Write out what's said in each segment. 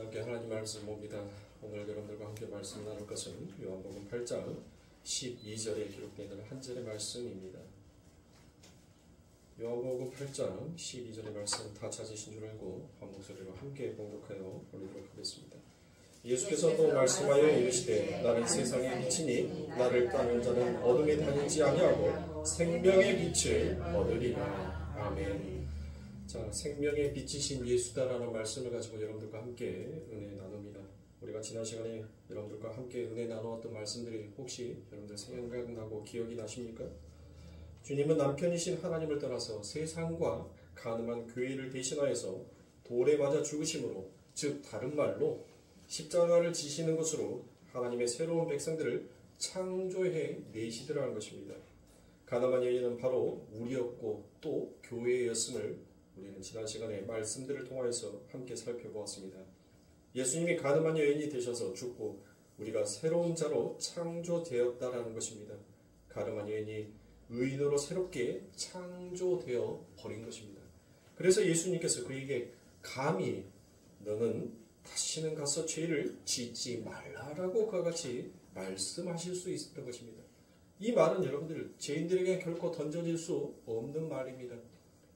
함께 하나님 말씀 봅니다. 오늘 여러분들과 함께 말씀 나눌 것은 요한복음 8장 12절에 기록되어 있는 한 절의 말씀입니다. 요한복음 8장 12절의 말씀 다 찾으신 줄 알고 한 목소리로 함께 봉독하여 올리도록 하겠습니다. 예수께서 또 말씀하여 이르시되 나는 세상의 빛이니 나를 따르는 자는 어둠에 다니지 아니하고 생명의 빛을 얻으리라. 아멘. 자, 생명의 빛이신 예수다라는 말씀을 가지고 여러분들과 함께 은혜 나눕니다. 우리가 지난 시간에 여러분들과 함께 은혜 나누었던 말씀들이 혹시 여러분들 생각나고 기억이 나십니까? 주님은 남편이신 하나님을 떠나서 세상과 가늠한 교회를 대신하여서 돌에 맞아 죽으심으로, 즉 다른 말로 십자가를 지시는 것으로 하나님의 새로운 백성들을 창조해 내시더라는 것입니다. 가늠한 여인은 바로 우리였고 또 교회였음을 우리는 지난 시간에 말씀들을 통하여서 함께 살펴보았습니다. 예수님이 가늠한 여인이 되셔서 죽고 우리가 새로운 자로 창조되었다라는 것입니다. 가늠한 여인이 의인으로 새롭게 창조되어 버린 것입니다. 그래서 예수님께서 그에게 감히 너는 다시는 가서 죄를 짓지 말라라고 그와 같이 말씀하실 수 있었던 것입니다. 이 말은 여러분들 죄인들에게 결코 던져질 수 없는 말입니다.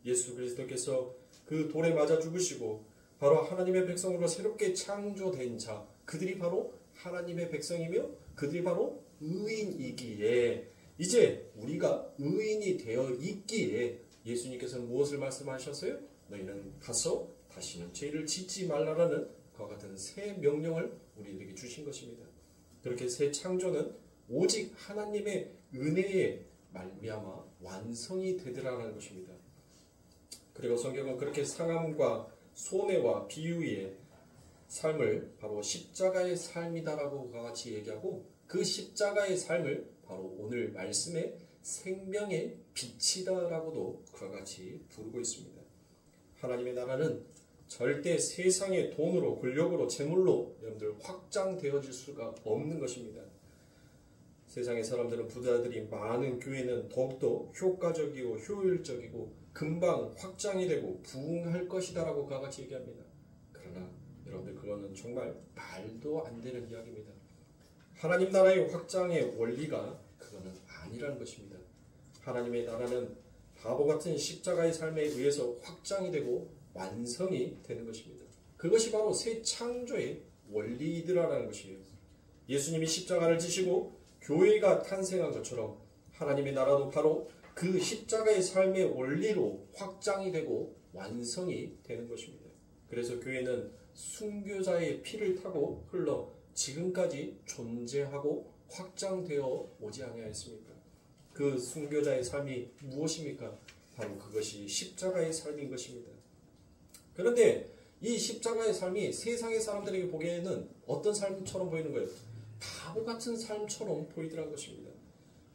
예수 그리스도께서 그 돌에 맞아 죽으시고 바로 하나님의 백성으로 새롭게 창조된 자, 그들이 바로 하나님의 백성이며 그들이 바로 의인이기에 이제 우리가 의인이 되어 있기에 예수님께서는 무엇을 말씀하셨어요? 너희는 가서 다시는 죄를 짓지 말라라는 그와 같은 새 명령을 우리들에게 주신 것입니다. 그렇게 새 창조는 오직 하나님의 은혜에 말미암아 완성이 되더라는 것입니다. 그리고 성경은 그렇게 상함과 손해와 비유의 삶을 바로 십자가의 삶이다라고 같이 얘기하고 그 십자가의 삶을 바로 오늘 말씀의 생명의 빛이다라고도 그와 같이 부르고 있습니다. 하나님의 나라는 절대 세상의 돈으로, 권력으로, 재물로 여러분들 확장되어질 수가 없는 것입니다. 세상의 사람들은 부자들이 많은 교회는 더욱더 효과적이고 효율적이고 금방 확장이 되고 부흥할 것이다 라고 그와 같이 얘기합니다. 그러나 여러분들 그거는 정말 말도 안 되는 이야기입니다. 하나님 나라의 확장의 원리가 그거는 아니라는 것입니다. 하나님의 나라는 바보 같은 십자가의 삶에 의해서 확장이 되고 완성이 되는 것입니다. 그것이 바로 새 창조의 원리이더라라는 것이에요. 예수님이 십자가를 지시고 교회가 탄생한 것처럼 하나님의 나라도 바로 그 십자가의 삶의 원리로 확장이 되고 완성이 되는 것입니다. 그래서 교회는 순교자의 피를 타고 흘러 지금까지 존재하고 확장되어 오지 아니하였습니까? 그 순교자의 삶이 무엇입니까? 바로 그것이 십자가의 삶인 것입니다. 그런데 이 십자가의 삶이 세상의 사람들에게 보기에는 어떤 삶처럼 보이는 거예요? 바보 같은 삶처럼 보이더라는 것입니다.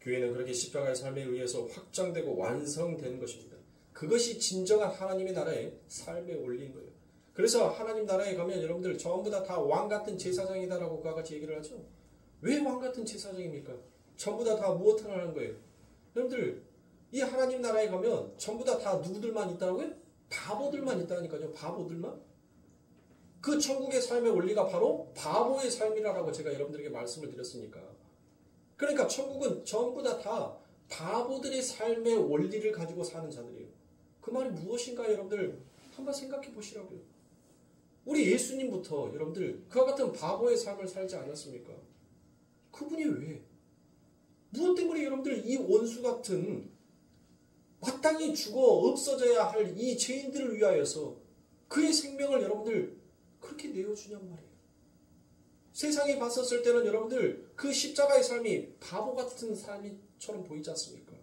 교회는 그렇게 십자가의 삶에 의해서 확장되고 완성되는 것입니다. 그것이 진정한 하나님의 나라의 삶의 원리인 거예요. 그래서 하나님 나라에 가면 여러분들 전부 다 왕 같은 제사장이다라고 그와 같이 얘기를 하죠. 왜 왕 같은 제사장입니까? 전부 다 무엇을 하는 거예요? 여러분들 이 하나님 나라에 가면 전부 다 누구들만 있다고요? 바보들만 있다니까요. 바보들만. 그 천국의 삶의 원리가 바로 바보의 삶이라고 제가 여러분들에게 말씀을 드렸으니까. 그러니까 천국은 전부 다 바보들의 삶의 원리를 가지고 사는 자들이에요. 그 말이 무엇인가 여러분들 한번 생각해 보시라고요. 우리 예수님부터 여러분들 그와 같은 바보의 삶을 살지 않았습니까? 그분이 왜? 무엇 때문에 여러분들 이 원수 같은 마땅히 죽어 없어져야 할 이 죄인들을 위하여서 그의 생명을 여러분들 그렇게 내어주냔 말이에요. 세상에 봤었을 때는 여러분들 그 십자가의 삶이 바보 같은 삶처럼 보이지 않습니까?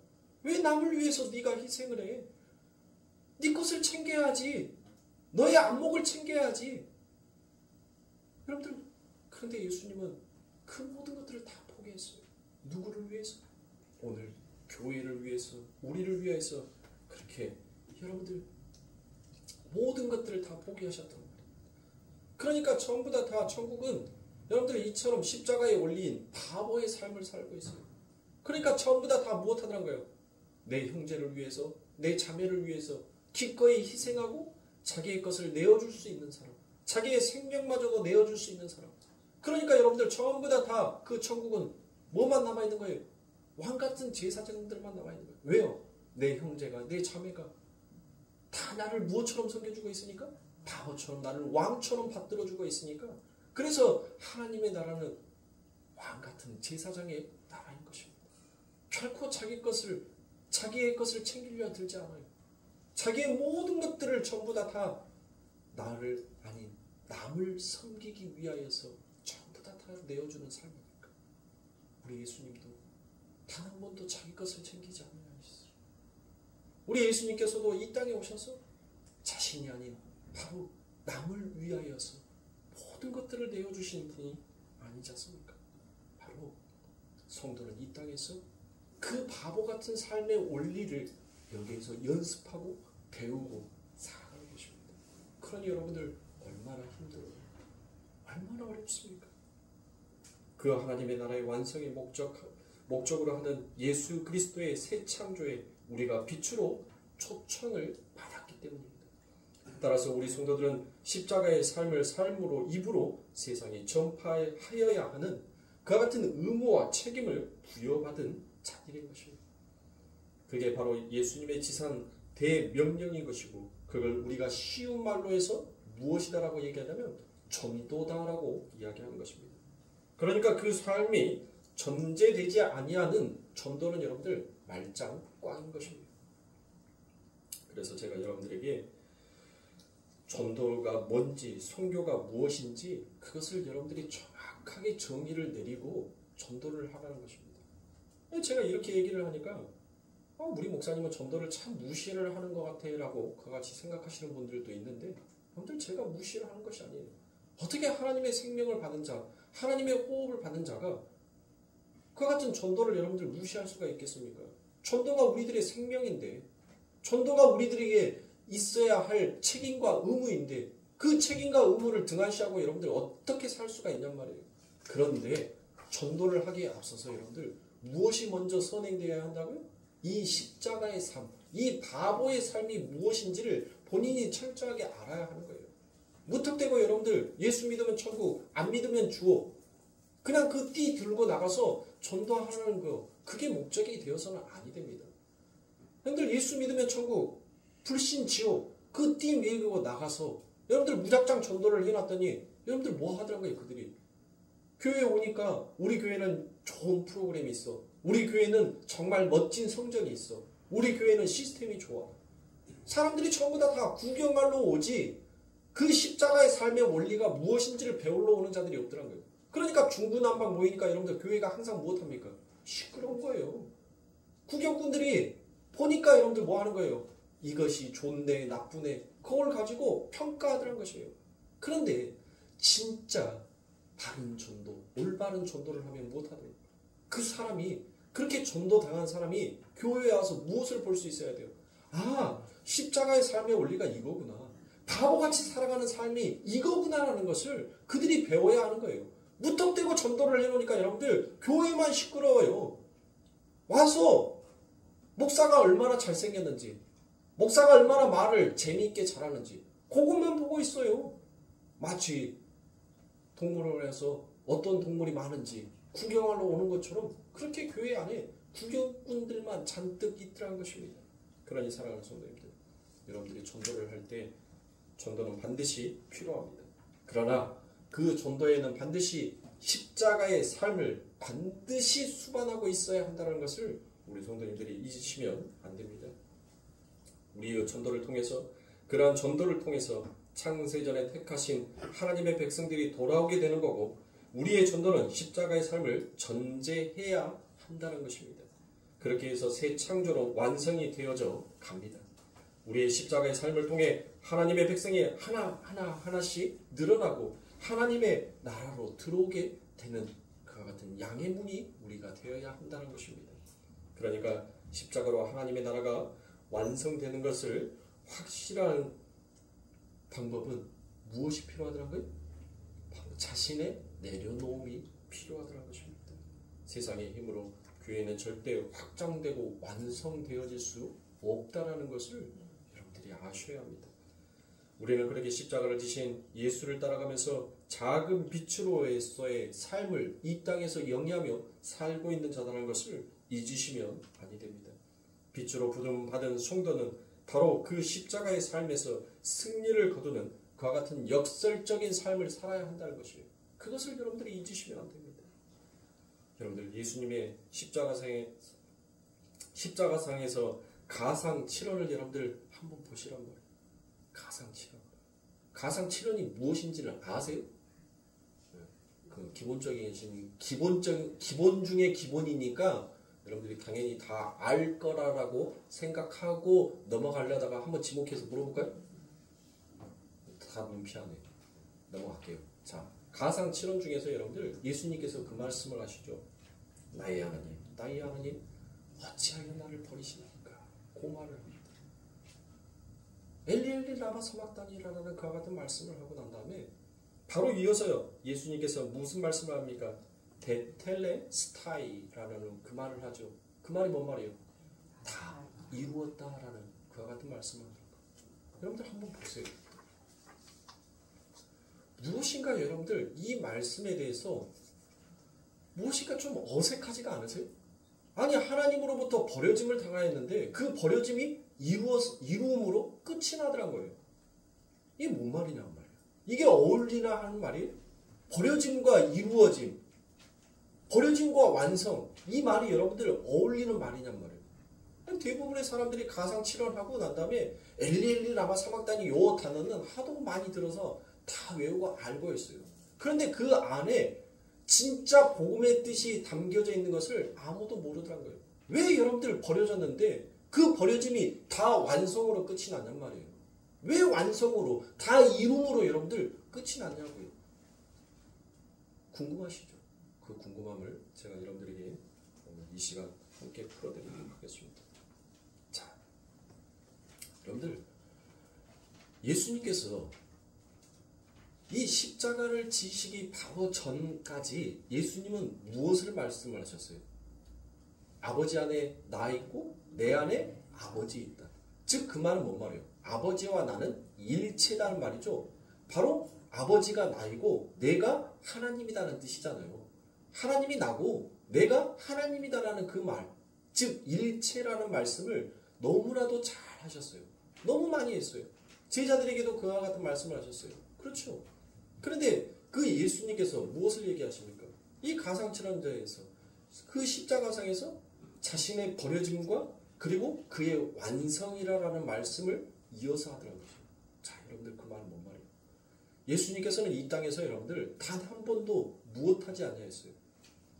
왜 남을 위해서 네가 희생을 해? 네 것을 챙겨야지. 너의 안목을 챙겨야지. 여러분들 그런데 예수님은 그 모든 것들을 다 포기했어요. 누구를 위해서? 오늘 교회를 위해서, 우리를 위해서 그렇게 여러분들 모든 것들을 다 포기하셨단 말이에요. 그러니까 전부 다 천국은 여러분들 이처럼 십자가의 원리인 바보의 삶을 살고 있어요. 그러니까 전부 다 무엇 하더란 거예요? 내 형제를 위해서, 내 자매를 위해서 기꺼이 희생하고 자기의 것을 내어줄 수 있는 사람, 자기의 생명마저도 내어줄 수 있는 사람. 그러니까 여러분들 전부 다 그 천국은 뭐만 남아있는 거예요? 왕같은 제사장들만 남아있는 거예요. 왜요? 내 형제가, 내 자매가 다 나를 무엇처럼 섬겨주고 있으니까? 바보처럼 나를 왕처럼 받들어주고 있으니까. 그래서 하나님의 나라는 왕같은 제사장의 나라인 것입니다. 결코 자기의 것을 챙기려 들지 않아요. 자기의 모든 것들을 전부 다 나를 아닌 남을 섬기기 위하여서 전부 다 내어주는 삶이니까. 우리 예수님도 단 한 번도 자기 것을 챙기지 않아요. 우리 예수님께서도 이 땅에 오셔서 자신이 아닌 바로 남을 위하여서 모든 것들을 내어주신 분이 아니지 않습니까? 바로 성도는 이 땅에서 그 바보 같은 삶의 원리를 여기에서 연습하고 배우고 살아가는 것입니다. 그러니 여러분들 얼마나 힘들어요? 얼마나 어렵습니까? 그 하나님의 나라의 완성의 목적으로 하는 예수 그리스도의 새 창조에 우리가 빛으로 초청을 받았기 때문입니다. 따라서 우리 성도들은 십자가의 삶을 삶으로 입으로 세상에 전파하여야 하는 그와 같은 의무와 책임을 부여받은 자들인 것입니다. 그게 바로 예수님의 지상 대명령인 것이고, 그걸 우리가 쉬운 말로 해서 무엇이다라고 얘기하냐면 전도다라고 이야기하는 것입니다. 그러니까 그 삶이 전제되지 아니하는 전도는 여러분들 말짱 꽝인 것입니다. 그래서 제가 여러분들에게 전도가 뭔지, 선교가 무엇인지 그것을 여러분들이 정확하게 정의를 내리고 전도를 하라는 것입니다. 제가 이렇게 얘기를 하니까 우리 목사님은 전도를 참 무시를 하는 것 같아 라고 그같이 생각하시는 분들도 있는데, 여러분들 제가 무시를 하는 것이 아니에요. 어떻게 하나님의 생명을 받은 자, 하나님의 호흡을 받은 자가 그와 같은 전도를 여러분들 무시할 수가 있겠습니까? 전도가 우리들의 생명인데, 전도가 우리들에게 있어야 할 책임과 의무인데, 그 책임과 의무를 등한시하고 여러분들 어떻게 살 수가 있냔 말이에요. 그런데 전도를 하기에 앞서서 여러분들 무엇이 먼저 선행되어야 한다고요? 이 십자가의 삶, 이 바보의 삶이 무엇인지를 본인이 철저하게 알아야 하는 거예요. 무턱대고 여러분들 예수 믿으면 천국, 안 믿으면 주옥, 그냥 그 띠 들고 나가서 전도하는 거, 그게 목적이 되어서는 아니 됩니다. 여러분들 예수 믿으면 천국, 불신 지옥, 그 띠 메고 나가서 여러분들 무작정 전도를 해놨더니 여러분들 뭐 하더라고요, 그들이. 교회에 오니까 우리 교회는 좋은 프로그램이 있어. 우리 교회는 정말 멋진 성전이 있어. 우리 교회는 시스템이 좋아. 사람들이 전부 다 구경하러 오지 그 십자가의 삶의 원리가 무엇인지를 배우러 오는 자들이 없더라고요. 그러니까 중구난방 모이니까 여러분들 교회가 항상 무엇합니까? 시끄러운 거예요. 구경꾼들이 보니까 여러분들 뭐 하는 거예요? 이것이 좋네, 나쁘네, 그걸 가지고 평가하더란 것이에요. 그런데 진짜 바른 전도, 올바른 전도를 하면 무엇하더라고요? 그 사람이, 그렇게 전도당한 사람이 교회에 와서 무엇을 볼 수 있어야 돼요? 십자가의 삶의 원리가 이거구나. 바보같이 살아가는 삶이 이거구나라는 것을 그들이 배워야 하는 거예요. 무턱대고 전도를 해놓으니까 여러분들 교회만 시끄러워요. 와서 목사가 얼마나 잘생겼는지, 목사가 얼마나 말을 재미있게 잘하는지 그것만 보고 있어요. 마치 동물원에서 어떤 동물이 많은지 구경하러 오는 것처럼 그렇게 교회 안에 구경꾼들만 잔뜩 있더라는 것입니다. 그러니 사랑하는 성도님들, 여러분들이 전도를 할 때 전도는 반드시 필요합니다. 그러나 그 전도에는 반드시 십자가의 삶을 반드시 수반하고 있어야 한다는 것을 우리 성도님들이 잊으시면 안 됩니다. 우리의 전도를 통해서, 그러한 전도를 통해서 창세전에 택하신 하나님의 백성들이 돌아오게 되는 거고, 우리의 전도는 십자가의 삶을 전제해야 한다는 것입니다. 그렇게 해서 새 창조로 완성이 되어져 갑니다. 우리의 십자가의 삶을 통해 하나님의 백성이 하나씩 늘어나고 하나님의 나라로 들어오게 되는 그와 같은 양의 문이 우리가 되어야 한다는 것입니다. 그러니까 십자가로 하나님의 나라가 완성되는 것을 확실한 방법은 무엇이 필요하더라고요? 바로 자신의 내려놓음이 필요하더라는 것입니다. 세상의 힘으로 교회는 절대 확장되고 완성되어질 수 없다라는 것을 여러분들이 아셔야 합니다. 우리는 그렇게 십자가를 지신 예수를 따라가면서 작은 빛으로서의 삶을 이 땅에서 영위하며 살고 있는 자라는 것을 잊으시면 아니 됩니다. 빛으로 부름받은 성도는 바로 그 십자가의 삶에서 승리를 거두는 그와 같은 역설적인 삶을 살아야 한다는 것이에요. 그것을 여러분들이 잊으시면 안 됩니다. 여러분들 예수님의 십자가상에서 가상 7원을 여러분들 한번 보시란 말이에요. 가상 7원. 가상 7원이 무엇인지를 아세요? 그 기본 중에 기본이니까 여러분들이 당연히 다 알 거라고 생각하고 넘어가려다가 한번 지목해서 물어볼까요? 다 눈피하네. 넘어갈게요. 자, 가상 7원 중에서 여러분들 예수님께서 그 말씀을 하시죠. 나의 하나님, 어찌하여 나를 버리시나이까? 그 말을 합니다. 엘리 라마 사막다니라는 그와 같은 말씀을 하고 난 다음에 바로 이어서요. 예수님께서 무슨 말씀을 합니까? 데텔레스타이라는 그 말을 하죠. 그 말이 뭔 말이에요? 다 이루었다라는 그와 같은 말씀을 합니다. 여러분들 한번 보세요. 무엇인가 여러분들 이 말씀에 대해서 무엇인가 좀 어색하지가 않으세요? 아니 하나님으로부터 버려짐을 당하였는데 그 버려짐이 이루음으로 끝이 나더란 거예요. 이게 뭔 말이냐 말이에요. 이게 어울리나 하는 말이 버려짐과 이루어짐, 버려짐과 완성, 이 말이 여러분들 어울리는 말이냔 말이에요. 대부분의 사람들이 가상 7원하고 난 다음에 엘리 라마 사막다니 요 단어는 하도 많이 들어서 다 외우고 알고 있어요. 그런데 그 안에 진짜 복음의 뜻이 담겨져 있는 것을 아무도 모르더란 거예요. 왜 여러분들 버려졌는데 그 버려짐이 다 완성으로 끝이 났냔 말이에요. 왜 완성으로 다 이룸으로 여러분들 끝이 났냐고요. 궁금하시죠? 그 궁금함을 제가 여러분들에게 오늘 이 시간 함께 풀어드리도록 하겠습니다. 자, 여러분들 예수님께서 이 십자가를 지시기 바로 전까지 예수님은 무엇을 말씀을 하셨어요? 아버지 안에 나 있고 내 안에 아버지 있다. 즉 그 말은 뭔 말이에요? 아버지와 나는 일체라는 말이죠. 바로 아버지가 나이고 내가 하나님이다라는 뜻이잖아요. 하나님이 나고 내가 하나님이다라는 그 말, 즉 일체라는 말씀을 너무나도 잘 하셨어요. 너무 많이 했어요. 제자들에게도 그와 같은 말씀을 하셨어요. 그렇죠. 그런데 그 예수님께서 무엇을 얘기하십니까? 이 가상칠환자에서 그 십자가상에서 자신의 버려짐과 그리고 그의 완성이라는 말씀을 이어서 하더라고요. 자, 여러분들 그 말은 뭔 말이에요? 예수님께서는 이 땅에서 여러분들 단 한 번도 무엇하지 아니하였어요.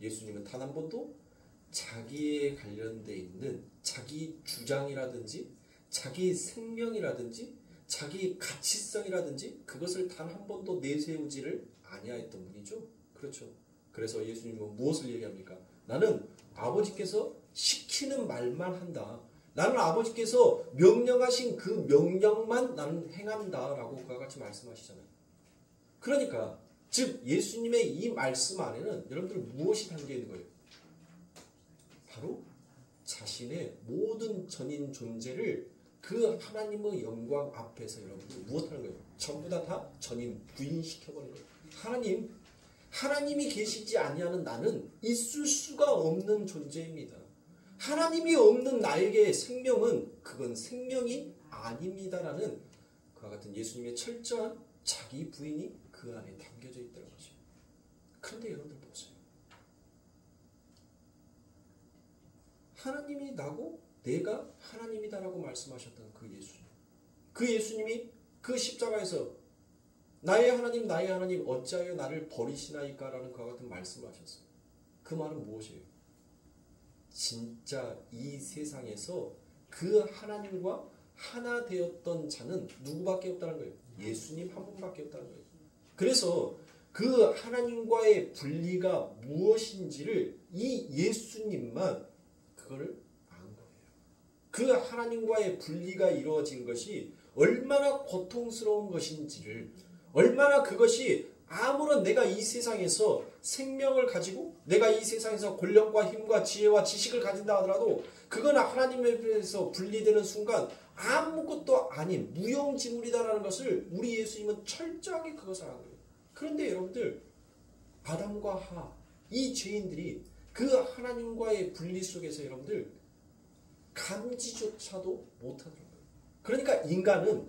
예수님은 단 한 번도 자기에 관련돼 있는 자기 주장이라든지 자기 생명이라든지 자기 가치성이라든지 그것을 단 한 번도 내세우지를 아니하였던 분이죠. 그렇죠. 그래서 예수님은 무엇을 얘기합니까? 나는 아버지께서 시키는 말만 한다. 나는 아버지께서 명령하신 그 명령만 나는 행한다라고 그와 같이 말씀하시잖아요. 그러니까 즉 예수님의 이 말씀 안에는 여러분들 무엇이 담겨 있는 거예요? 바로 자신의 모든 전인 존재를 그 하나님의 영광 앞에서 여러분들 무엇하는 거예요? 전부 다 전인 부인시켜버리는 거예요. 하나님이 계시지 아니하는 나는 있을 수가 없는 존재입니다. 하나님이 없는 나에게 생명은 그건 생명이 아닙니다라는 그와 같은 예수님의 철저한 자기 부인이 그 안에 담겨져 있다는 거죠. 그런데 여러분들 보세요. 하나님이 나고 내가 하나님이다라고 말씀하셨던 그 예수님. 그 예수님이 그 십자가에서 나의 하나님 어찌하여 나를 버리시나이까 라는 그와 같은 말씀을 하셨어요. 그 말은 무엇이에요? 진짜 이 세상에서 그 하나님과 하나 되었던 자는 누구밖에 없다는 거예요. 예수님 한 분밖에 없다는 거예요. 그래서 그 하나님과의 분리가 무엇인지를 이 예수님만 그거를 안 거예요. 그 하나님과의 분리가 이루어진 것이 얼마나 고통스러운 것인지를, 얼마나 그것이 아무런 내가 이 세상에서 생명을 가지고 내가 이 세상에서 권력과 힘과 지혜와 지식을 가진다 하더라도 그건 하나님에서 분리되는 순간 아무것도 아닌 무용지물이다라는 것을 우리 예수님은 철저하게 그것을 하는 거예요. 그런데 여러분들 아담과 하와 이 죄인들이 그 하나님과의 분리 속에서 여러분들 감지조차도 못하는 거예요. 그러니까 인간은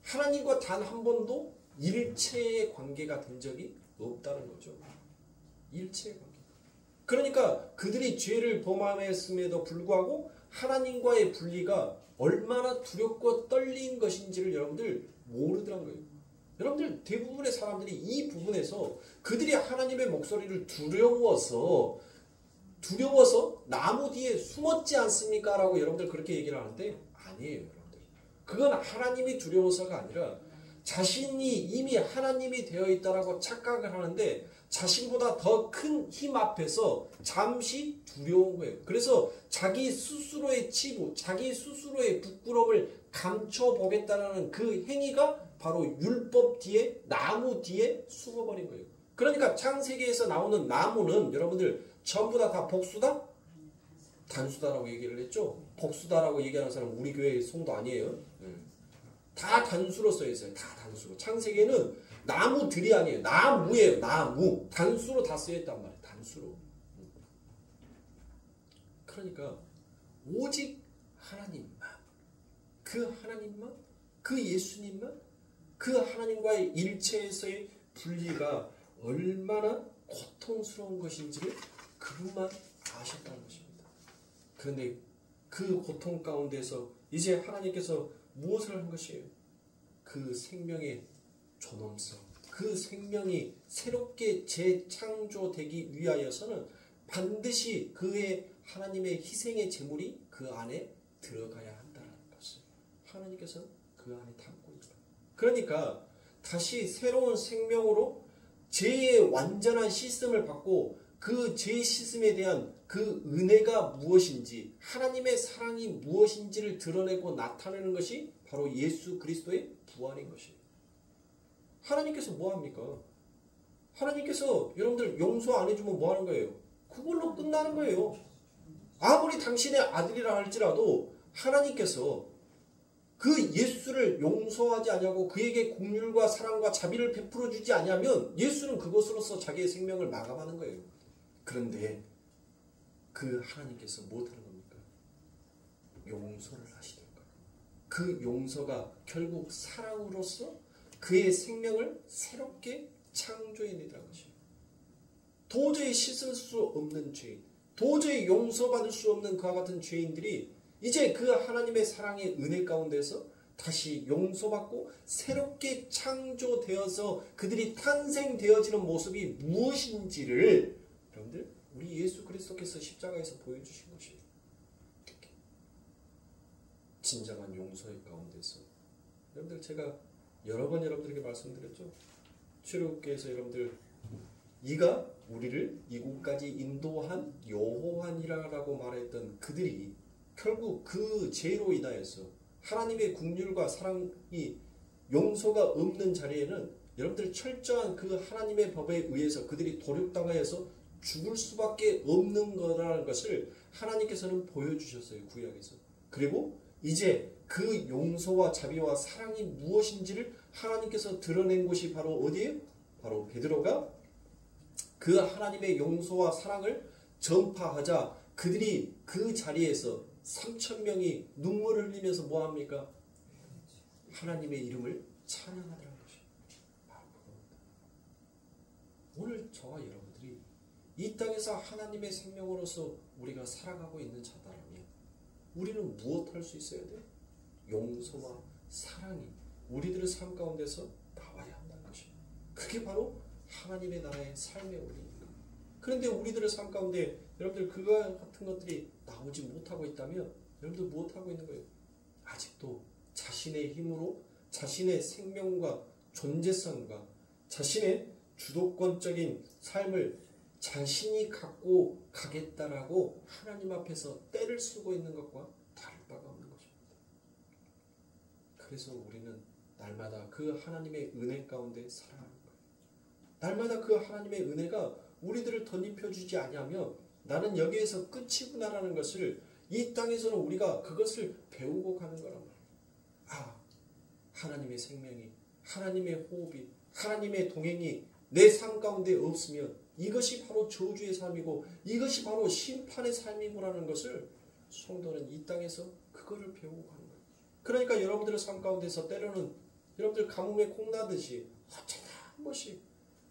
하나님과 단 한 번도 일체의 관계가 된 적이 없다는 거죠. 일체의 관계. 그러니까 그들이 죄를 범함했음에도 불구하고 하나님과의 분리가 얼마나 두렵고 떨린 것인지를 여러분들 모르더란 거예요. 여러분들 대부분의 사람들이 이 부분에서 그들이 하나님의 목소리를 두려워서 나무 뒤에 숨었지 않습니까? 라고 여러분들 그렇게 얘기를 하는데 아니에요. 여러분들. 그건 하나님이 두려워서가 아니라 자신이 이미 하나님이 되어 있다라고 착각을 하는데 자신보다 더 큰 힘 앞에서 잠시 두려운 거예요. 그래서 자기 스스로의 치부, 자기 스스로의 부끄러움을 감춰보겠다는 그 행위가 바로 율법 뒤에, 나무 뒤에 숨어버린 거예요. 그러니까 창세기에서 나오는 나무는 여러분들 전부 다 복수다? 단수다라고 얘기를 했죠. 복수다라고 얘기하는 사람은 우리 교회의 성도 아니에요. 다 단수로 써 있어요. 다 단수로. 창세기에는 나무들이 아니에요. 나무예요. 나무. 단수로 다 쓰여있단 말이에요. 단수로. 그러니까 오직 하나님만, 그 예수님만, 그 하나님과의 일체에서의 분리가 얼마나 고통스러운 것인지를 그분만 아셨다는 것입니다. 그런데 그 고통 가운데서 이제 하나님께서 무엇을 한 것이에요? 그 생명의 존엄성, 그 생명이 새롭게 재창조되기 위하여서는 반드시 그의 하나님의 희생의 제물이 그 안에 들어가야 한다는 것을 하나님께서 그 안에 담고 있다. 그러니까 다시 새로운 생명으로 죄의 완전한 시스템을 받고 그 죄의 시스템에 대한 그 은혜가 무엇인지 하나님의 사랑이 무엇인지를 드러내고 나타내는 것이 바로 예수 그리스도의 부활인 것이에요. 하나님께서 뭐합니까? 하나님께서 여러분들 용서 안 해주면 뭐하는 거예요? 그걸로 끝나는 거예요. 아무리 당신의 아들이라 할지라도 하나님께서 그 예수를 용서하지 아니하고 그에게 긍휼과 사랑과 자비를 베풀어 주지 아니하면 예수는 그것으로서 자기의 생명을 마감하는 거예요. 그런데 그 하나님께서 무엇하는 겁니까? 용서를 하시는 거예요. 그 용서가 결국 사랑으로서 그의 생명을 새롭게 창조해내라는 것이에요. 도저히 씻을 수 없는 죄인, 도저히 용서받을 수 없는 그와 같은 죄인들이 이제 그 하나님의 사랑의 은혜 가운데서 다시 용서받고 새롭게 창조되어서 그들이 탄생되어지는 모습이 무엇인지를 여러분들 우리 예수 그리스도께서 십자가에서 보여주신 것이에요. 진정한 용서의 가운데서 여러분들 제가 여러 번 여러분들에게 말씀드렸죠. 출애굽기에서 여러분들 이가 우리를 이곳까지 인도한 여호와니라라고 말했던 그들이 결국 그 죄로 인하여서 하나님의 긍휼과 사랑이 용서가 없는 자리에는 여러분들 철저한 그 하나님의 법에 의해서 그들이 도륙당하여서 죽을 수밖에 없는 거라는 것을 하나님께서는 보여주셨어요. 구약에서. 그리고 이제 그 용서와 자비와 사랑이 무엇인지를 하나님께서 드러낸 곳이 바로 어디예요? 바로 베드로가 그 하나님의 용서와 사랑을 전파하자 그들이 그 자리에서 3,000명이 눈물을 흘리면서 뭐합니까? 하나님의 이름을 찬양하더라는 것입니다. 오늘 저와 여러분들이 이 땅에서 하나님의 생명으로서 우리가 살아가고 있는 자다라면 우리는 무엇 할 수 있어야 돼? 용서와 사랑이 우리들의 삶 가운데서 나와야 한다는 것입니다. 그게 바로 하나님의 나라의 삶의 원리입니다. 그런데 우리들의 삶 가운데 여러분들 그와 같은 것들이 나오지 못하고 있다면 여러분들 무엇하고 있는 거예요? 아직도 자신의 힘으로 자신의 생명과 존재성과 자신의 주도권적인 삶을 자신이 갖고 가겠다라고 하나님 앞에서 때를 쓰고 있는 것과 다를 바가 없는 것입니다. 그래서 우리는 날마다 그 하나님의 은혜 가운데 살아가는 거예요. 날마다 그 하나님의 은혜가 우리들을 덧입혀주지 아니하며 나는 여기에서 끝이구나라는 것을 이 땅에서는 우리가 그것을 배우고 가는 거란 말이에요. 아, 하나님의 생명이, 하나님의 호흡이, 하나님의 동행이 내 삶 가운데 없으면 이것이 바로 저주의 삶이고 이것이 바로 심판의 삶이고라는 것을 성도는 이 땅에서 그거를 배우고 가는 거예요. 그러니까 여러분들의 삶 가운데서 때로는 여러분들 가뭄에 콩나듯이 어쩌다 한 번씩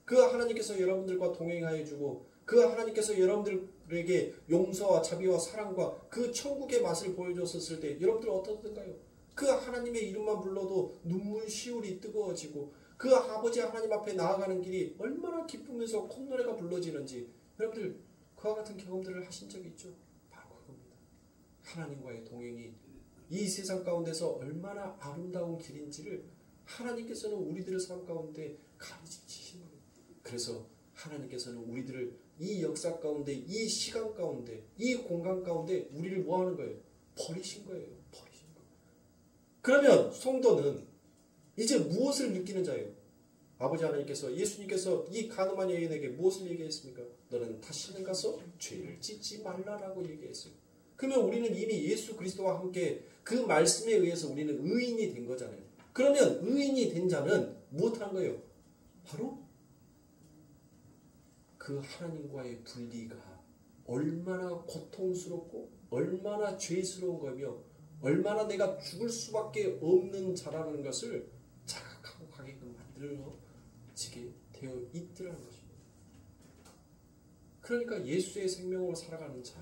그 하나님께서 여러분들과 동행하여 주고 그 하나님께서 여러분들에게 용서와 자비와 사랑과 그 천국의 맛을 보여줬었을 때 여러분들 어떻던가요? 그 하나님의 이름만 불러도 눈물 시울이 뜨거워지고 그 아버지 하나님 앞에 나아가는 길이 얼마나 기쁘면서 콧노래가 불러지는지 여러분들 그와 같은 경험들을 하신 적이 있죠? 바로 그겁니다. 하나님과의 동행이 이 세상 가운데서 얼마나 아름다운 길인지를 하나님께서는 우리들의 삶 가운데 가르치신 거예요. 그래서 하나님께서는 우리들을 이 역사 가운데, 이 시간 가운데, 이 공간 가운데 우리를 뭐 하는 거예요? 버리신 거예요. 버리신 거예요. 그러면 성도는 이제 무엇을 느끼는 자예요? 아버지 하나님께서, 예수님께서 이 가늠한 여인에게 무엇을 얘기했습니까? 너는 다시는 가서 죄를 짓지 말라라고 얘기했어요. 그러면 우리는 이미 예수 그리스도와 함께 그 말씀에 의해서 우리는 의인이 된 거잖아요. 그러면 의인이 된 자는 무엇하는 거예요? 바로 그 하나님과의 분리가 얼마나 고통스럽고 얼마나 죄스러운 거며 얼마나 내가 죽을 수밖에 없는 자라는 것을 자각하고 가게끔 만들어지게 되어 있더라는 것입니다. 그러니까 예수의 생명으로 살아가는 자,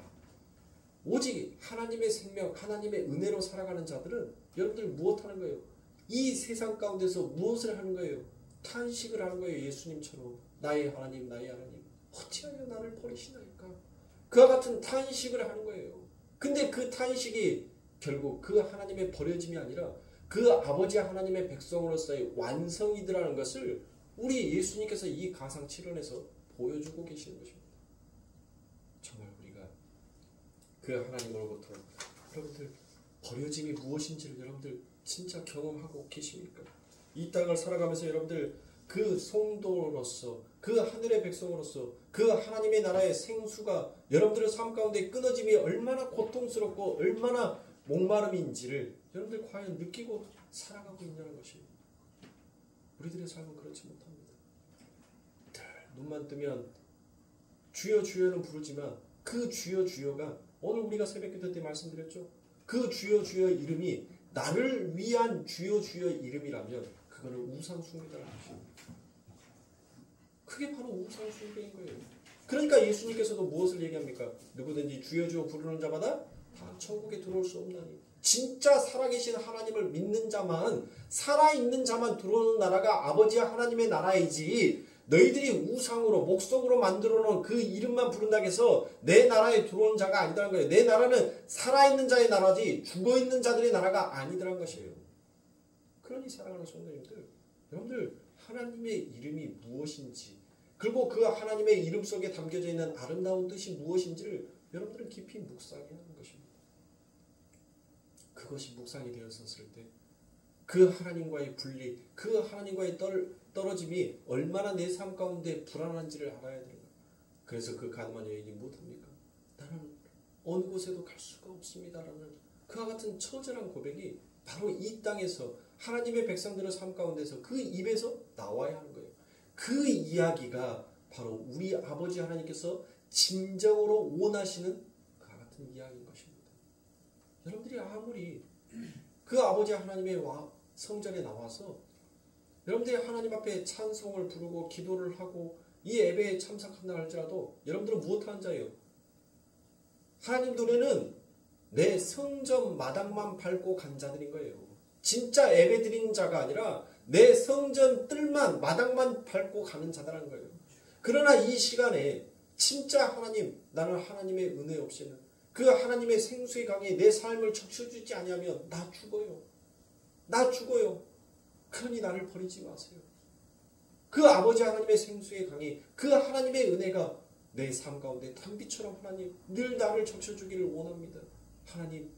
오직 하나님의 생명, 하나님의 은혜로 살아가는 자들은 여러분들 무엇하는 거예요? 이 세상 가운데서 무엇을 하는 거예요? 탄식을 하는 거예요. 예수님처럼 나의 하나님, 나의 하나님 어찌하여 나를 버리시나이까? 그와 같은 탄식을 하는 거예요. 근데 그 탄식이 결국 그 하나님의 버려짐이 아니라 그 아버지 하나님의 백성으로서의 완성이더라는 것을 우리 예수님께서 이 가상칠언에서 보여주고 계시는 것입니다. 정말 우리가 그 하나님으로부터 여러분들 버려짐이 무엇인지를 여러분들 진짜 경험하고 계십니까? 이 땅을 살아가면서 여러분들 그 성도로서 그 하늘의 백성으로서 그 하나님의 나라의 생수가 여러분들의 삶 가운데 끊어짐이 얼마나 고통스럽고 얼마나 목마름인지를 여러분들 과연 느끼고 살아가고 있냐는 것입니다. 우리들의 삶은 그렇지 못합니다. 늘 눈만 뜨면 주여 주여는 부르지만 그 주여 주여가 오늘 우리가 새벽기도 때 말씀드렸죠. 그 주여 주여 이름이 나를 위한 주여 주여 이름이라면 그거는 우상숭배라는 것입니다. 그게 바로 우상숭배인 거예요. 그러니까 예수님께서도 무엇을 얘기합니까? 누구든지 주여 주여 부르는 자마다 다 천국에 들어올 수 없나니. 진짜 살아계신 하나님을 믿는 자만, 살아있는 자만 들어오는 나라가 아버지 하나님의 나라이지, 너희들이 우상으로 목석으로 만들어 놓은 그 이름만 부른다고 해서 내 나라에 들어오는 자가 아니라는 거예요. 내 나라는 살아있는 자의 나라지 죽어있는 자들의 나라가 아니더란 것이에요. 그러니 사랑하는 성도님들, 여러분들 하나님의 이름이 무엇인지, 그리고 그 하나님의 이름 속에 담겨져 있는 아름다운 뜻이 무엇인지를 여러분들은 깊이 묵상해야 하는 것입니다. 그것이 묵상이 되었었을 때 그 하나님과의 분리, 그 하나님과의 떨어짐이 얼마나 내 삶 가운데 불안한지를 알아야 되는 거예요. 그래서 그 가늠한 여인이 못합니까? 나는 어느 곳에도 갈 수가 없습니다라는 그와 같은 처절한 고백이 바로 이 땅에서 하나님의 백성들의 삶 가운데서 그 입에서 나와야 하는 거예요. 그 이야기가 바로 우리 아버지 하나님께서 진정으로 원하시는 그와 같은 이야기인 것입니다. 여러분들이 아무리 그 아버지 하나님의 성전에 나와서 여러분들이 하나님 앞에 찬송을 부르고 기도를 하고 이 예배에 참석한다 할지라도 여러분들은 무엇하는 자예요? 하나님 눈에는 내 성전 마당만 밟고 간 자들인 거예요. 진짜 예배 드리는 자가 아니라 내 성전 뜰만 마당만 밟고 가는 자다라는 거예요. 그러나 이 시간에 진짜 하나님, 나는 하나님의 은혜 없이는 그 하나님의 생수의 강에 내 삶을 적셔주지 아니하면 나 죽어요. 나 죽어요. 그러니 나를 버리지 마세요. 그 아버지 하나님의 생수의 강이, 그 하나님의 은혜가 내 삶 가운데 단비처럼 하나님 늘 나를 적셔주기를 원합니다. 하나님,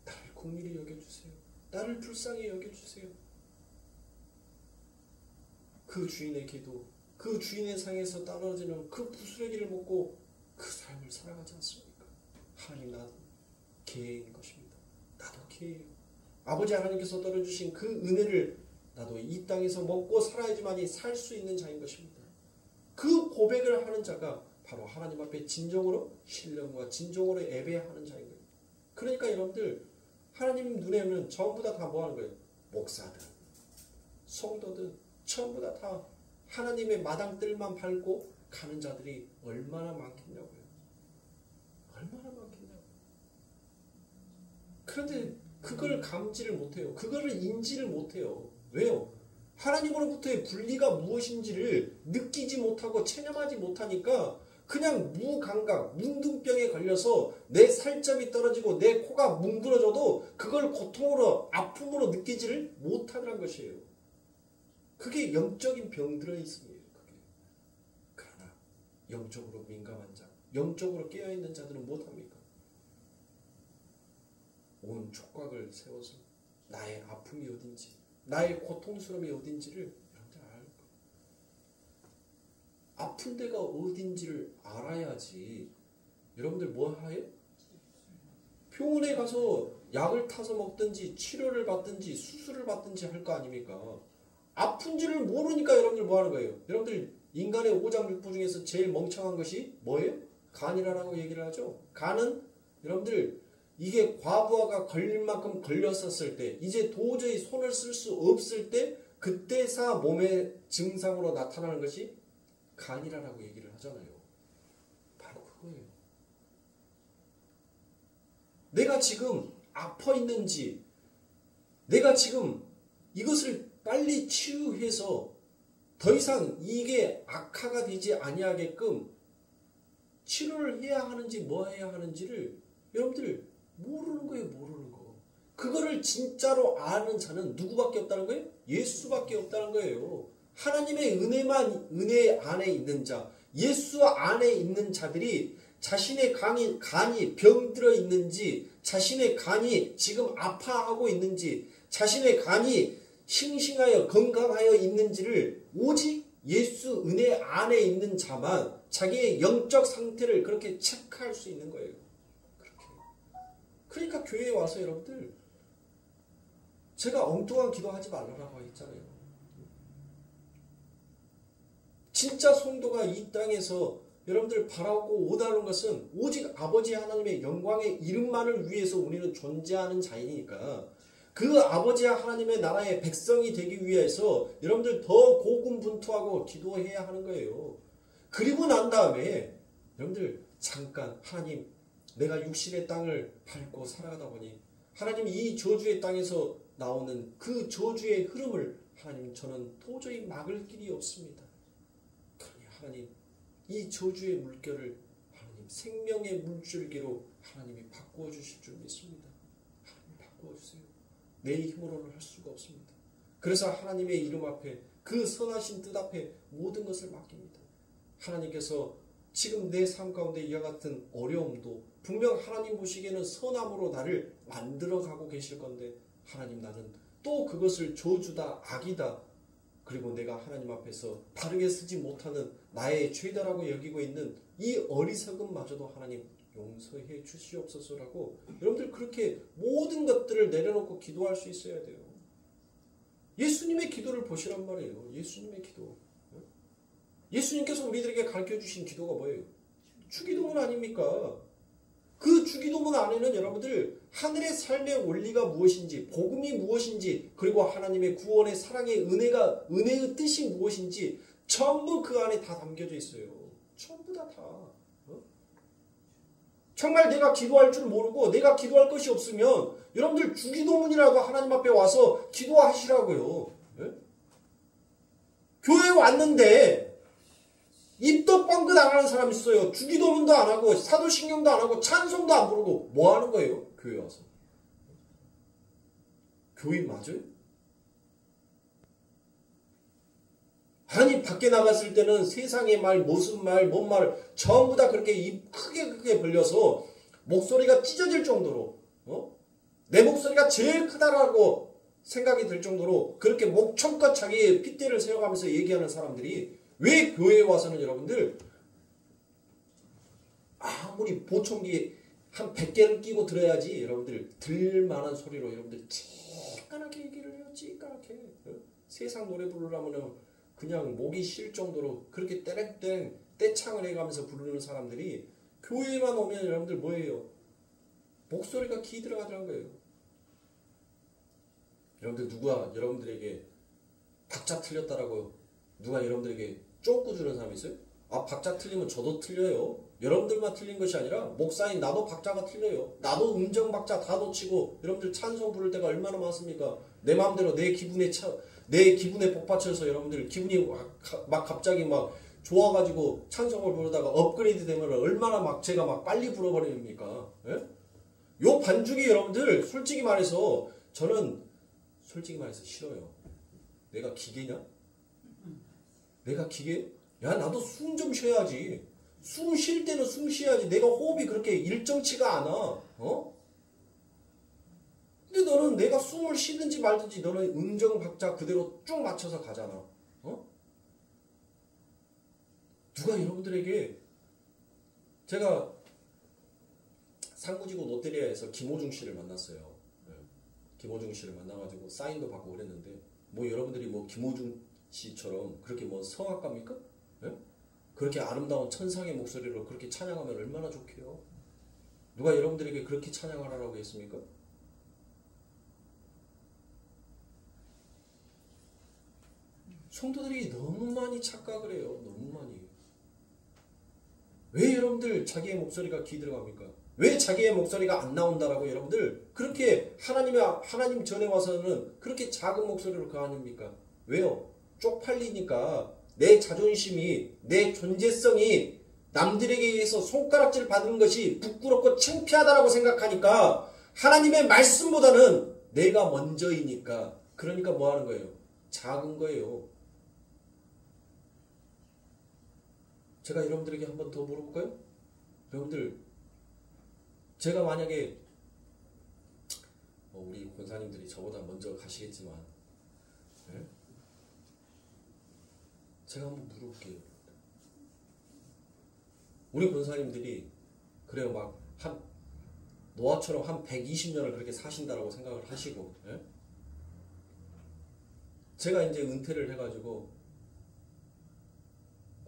나를 긍휼히 여겨주세요. 나를 불쌍히 여겨주세요. 그 주인의 기도, 그 주인의 상에서 떨어지는 그 부스러기를 먹고 그 삶을 살아가지 않습니까? 하나님, 나도 개인 것입니다. 나도 개예요. 아버지 하나님께서 떨어주신 그 은혜를 나도 이 땅에서 먹고 살아야지만이 살 수 있는 자인 것입니다. 그 고백을 하는 자가 바로 하나님 앞에 진정으로 신령과 진정으로 예배하는 자인 거예요. 그러니까 여러분들, 하나님 눈에는 전부 다 뭐 하는 거예요? 목사들, 성도들, 전부 다 하나님의 마당뜰만 밟고 가는 자들이 얼마나 많겠냐고요. 얼마나 많겠냐고요. 그런데 그걸 감지를 못해요. 그거를 인지를 못해요. 왜요? 하나님으로부터의 분리가 무엇인지를 느끼지 못하고 체념하지 못하니까 그냥 무감각, 문둥병에 걸려서 내 살점이 떨어지고 내 코가 뭉그러져도 그걸 고통으로, 아픔으로 느끼지를 못하더란 것이에요. 그게 영적인 병들어 있습니다. 그러나 영적으로 민감한 자, 영적으로 깨어있는 자들은 못합니까? 온 촉각을 세워서 나의 아픔이 어딘지, 나의 고통스러움이 어딘지를 여러분들 알아야 할까? 아픈 데가 어딘지를 알아야지 여러분들 뭐 하요? 병원에 가서 약을 타서 먹든지 치료를 받든지 수술을 받든지 할 거 아닙니까? 아픈지를 모르니까 여러분들 뭐 하는 거예요? 여러분들 인간의 오장육부 중에서 제일 멍청한 것이 뭐예요? 간이라고 얘기를 하죠. 간은 여러분들 이게 과부하가 걸릴 만큼 걸렸었을 때, 이제 도저히 손을 쓸 수 없을 때, 그때사 몸의 증상으로 나타나는 것이 간이라고 얘기를 하잖아요. 바로 그거예요. 내가 지금 아파 있는지, 내가 지금 이것을 빨리 치유해서 더 이상 이게 악화가 되지 아니하게끔 치료를 해야 하는지 뭐 해야 하는지를 여러분들 모르는 거예요. 모르는 거. 그거를 진짜로 아는 자는 누구밖에 없다는 거예요? 예수밖에 없다는 거예요. 하나님의 은혜 안에 있는 자, 예수 안에 있는 자들이 자신의 간이 병들어 있는지, 자신의 간이 지금 아파하고 있는지, 자신의 간이 싱싱하여 건강하여 있는지를 오직 예수 은혜 안에 있는 자만 자기의 영적 상태를 그렇게 체크할 수 있는 거예요. 그러니까 교회에 와서 여러분들, 제가 엉뚱한 기도하지 말라고 했잖아요. 진짜 성도가 이 땅에서 여러분들 바라고 오다는 것은 오직 아버지 하나님의 영광의 이름만을 위해서 우리는 존재하는 자이니까 그 아버지 하나님의 나라의 백성이 되기 위해서 여러분들 더 고군분투하고 기도해야 하는 거예요. 그리고 난 다음에 여러분들 잠깐 하나님, 내가 육신의 땅을 밟고 살아가다 보니 하나님 이 저주의 땅에서 나오는 그 저주의 흐름을 하나님 저는 도저히 막을 길이 없습니다. 그러니 하나님 이 저주의 물결을 하나님 생명의 물줄기로 하나님이 바꾸어 주실 줄 믿습니다. 하나님 바꾸어 주세요. 내 힘으로는 할 수가 없습니다. 그래서 하나님의 이름 앞에 그 선하신 뜻 앞에 모든 것을 맡깁니다. 하나님께서 지금 내 삶 가운데 이와 같은 어려움도 분명 하나님 보시기에는 선함으로 나를 만들어가고 계실 건데 하나님 나는 또 그것을 저주다 악이다 그리고 내가 하나님 앞에서 바르게 쓰지 못하는 나의 죄다라고 여기고 있는 이 어리석음마저도 하나님 용서해 주시옵소서라고 여러분들 그렇게 모든 것들을 내려놓고 기도할 수 있어야 돼요. 예수님의 기도를 보시란 말이에요. 예수님의 기도. 예수님께서 우리들에게 가르쳐주신 기도가 뭐예요? 주기도문 아닙니까? 그 주기도문 안에는 여러분들 하늘의 삶의 원리가 무엇인지, 복음이 무엇인지, 그리고 하나님의 구원의 사랑의 은혜의 뜻이 무엇인지 전부 그 안에 다 담겨져 있어요. 전부 다. 정말 내가 기도할 줄 모르고 내가 기도할 것이 없으면 여러분들 주기도문이라도 하나님 앞에 와서 기도하시라고요. 예? 교회에 왔는데 입도 뻥끗 안 하는 사람이 있어요. 주기도문도 안 하고 사도신경도 안 하고 찬송도 안 부르고 뭐 하는 거예요? 교회 와서. 교인 맞아요? 아니 밖에 나갔을 때는 세상의 말, 무슨 말, 뭔 말 전부 다 그렇게 입 크게 벌려서 목소리가 찢어질 정도로 내 목소리가 제일 크다라고 생각이 들 정도로 그렇게 목청껏 자기의 핏대를 세워가면서 얘기하는 사람들이 왜 교회에 와서는 여러분들 아무리 보청기 한 100개를 끼고 들어야지 여러분들 들만한 소리로 여러분들 찌까맣게 얘기를 해요. 찌까맣게. 세상 노래 부르려면 그냥 목이 쉴 정도로 그렇게 떼랭떼랭 떼창을 해가면서 부르는 사람들이 교회에만 오면 여러분들 뭐예요? 목소리가 기 들어가더란 거예요. 여러분들 누가 여러분들에게 박자 틀렸다라고 누가 여러분들에게 쪼꾸주는 사람이 있어요? 아, 박자 틀리면 저도 틀려요. 여러분들만 틀린 것이 아니라 목사인 나도 박자가 틀려요. 나도 음정 박자 다 놓치고 여러분들 찬송 부를 때가 얼마나 많습니까? 내 마음대로 내 기분에 복받쳐서 여러분들 기분이 막 갑자기 막 좋아가지고 찬송을 부르다가 업그레이드 되면 얼마나 막 제가 막 빨리 불어버립니까? 예? 요 반죽이 여러분들 솔직히 말해서 저는 솔직히 말해서 싫어요. 내가 기계냐? 내가 기계? 야, 나도 숨 좀 쉬어야지. 숨 쉴 때는 숨 쉬어야지. 내가 호흡이 그렇게 일정치가 않아. 어? 근데 너는 내가 숨을 쉬든지 말든지 너는 음정 박자 그대로 쭉 맞춰서 가잖아. 어? 누가 여러분들에게 제가 상무지구 롯데리아에서 김호중 씨를 만났어요. 네. 김호중 씨를 만나가지고 사인도 받고 그랬는데 뭐 여러분들이 뭐 김호중 씨처럼 그렇게 뭐 성악가입니까? 네? 그렇게 아름다운 천상의 목소리로 그렇게 찬양하면 얼마나 좋게요. 누가 여러분들에게 그렇게 찬양하라고 했습니까? 성도들이 너무 많이 착각을 해요. 너무 많이. 왜 여러분들 자기의 목소리가 기 들어갑니까? 왜 자기의 목소리가 안 나온다라고 여러분들 그렇게 하나님 전에 와서는 그렇게 작은 목소리로 가하십니까? 왜요? 쪽팔리니까 내 자존심이 내 존재성이 남들에게 의해서 손가락질 받는 것이 부끄럽고 창피하다라고 생각하니까 하나님의 말씀보다는 내가 먼저이니까 그러니까 뭐 하는 거예요? 작은 거예요. 제가 여러분들에게 한 번 더 물어볼까요? 여러분들 제가 만약에 우리 권사님들이 저보다 먼저 가시겠지만 네? 제가 한번 물어볼게요. 우리 권사님들이 그래요 막 한 노아처럼 한 120년을 그렇게 사신다라고 생각을 하시고 네? 제가 이제 은퇴를 해가지고